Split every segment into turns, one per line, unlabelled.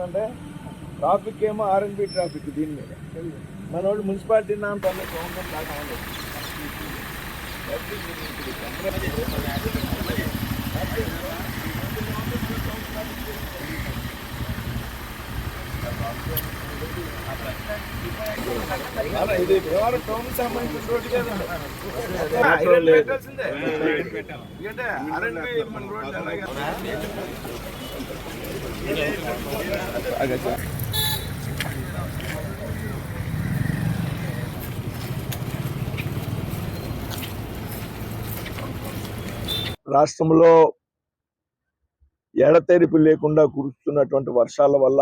ఏమవుతుందంటే ట్రాఫిక్ ఏమో R&B traffic దీని మీద మన వాళ్ళు మున్సిపాలిటీ నామ ఇది దేవాడ టౌన్ సంబంధించిన రోడ్డు కదండి ఆర్ఎన్బి మన రోడ్డు అలాగే రాష్ట్రంలో ఎడతెరిపి లేకుండా కురుస్తున్నటువంటి వర్షాల వల్ల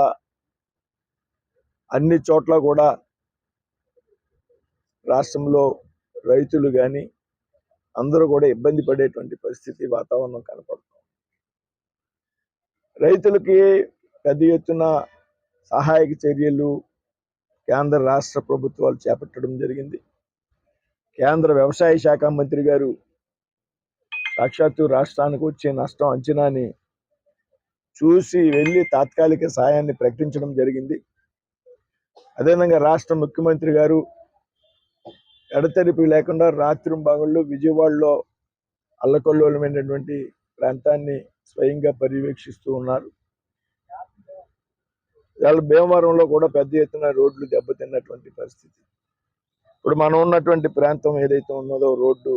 అన్ని చోట్ల కూడా రాష్ట్రంలో రైతులు కానీ అందరూ కూడా ఇబ్బంది పడేటువంటి పరిస్థితి వాతావరణం కనపడుతుంది. రైతులకి పెద్ద ఎత్తున సహాయక చర్యలు కేంద్ర రాష్ట్ర ప్రభుత్వాలు చేపట్టడం జరిగింది. కేంద్ర వ్యవసాయ శాఖ మంత్రి గారు సాక్షాత్తు రాష్ట్రానికి వచ్చే నష్టం అంచనాని చూసి వెళ్ళి తాత్కాలిక సాయాన్ని ప్రకటించడం జరిగింది. అదేవిధంగా రాష్ట్ర ముఖ్యమంత్రి గారు ఎడతెరిపి లేకుండా రాత్రింబగళ్ళు విజయవాడలో అల్లకల్లోలమైనటువంటి ప్రాంతాన్ని స్వయంగా పర్యవేక్షిస్తూ ఉన్నారు. ఇవాళ భీమవరంలో కూడా పెద్ద ఎత్తున రోడ్లు దెబ్బతిన్నటువంటి పరిస్థితి. ఇప్పుడు మనం ఉన్నటువంటి ప్రాంతం ఏదైతే ఉన్నదో రోడ్డు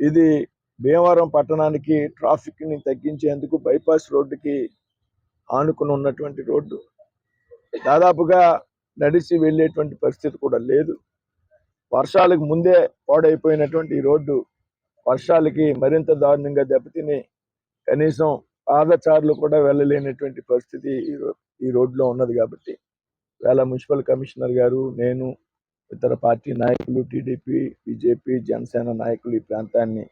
ఇది భీమవరం పట్టణానికి ట్రాఫిక్ ని తగ్గించేందుకు బైపాస్ రోడ్డుకి ఆనుకుని ఉన్నటువంటి రోడ్డు. దాదాపుగా నడిచి వెళ్ళేటువంటి పరిస్థితి కూడా లేదు. వర్షాలకు ముందే పాడైపోయినటువంటి ఈ రోడ్డు వర్షాలకి మరింత దారుణంగా దెబ్బతిని కనీసం పాదచారులు కూడా వెళ్ళలేనటువంటి పరిస్థితి ఈ రోడ్లో ఉన్నది. కాబట్టి వేళ మున్సిపల్ కమిషనర్ గారు, నేను, ఇతర పార్టీ నాయకులు, టీడీపీ, బీజేపీ, జనసేన నాయకులు ఈ ప్రాంతాన్ని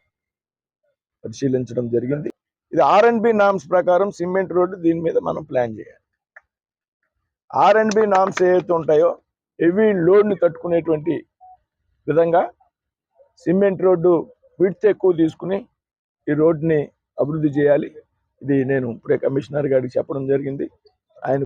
పరిశీలించడం జరిగింది. ఇది ఆర్ఎన్బి నామ్స్ ప్రకారం సిమెంట్ రోడ్డు, దీని మీద మనం ప్లాన్ చేయాలి. ఆర్ఎన్బి నామ్స్ ఏవైతే ఉంటాయో హెవీ లోడ్ని తట్టుకునేటువంటి విధంగా సిమెంట్ రోడ్డు విడ్త్ ఎక్కువ తీసుకుని ఈ రోడ్డుని అభివృద్ధి చేయాలి. ఇది నేను ఇప్పుడే కమిషనర్ గారికి చెప్పడం జరిగింది. ఆయన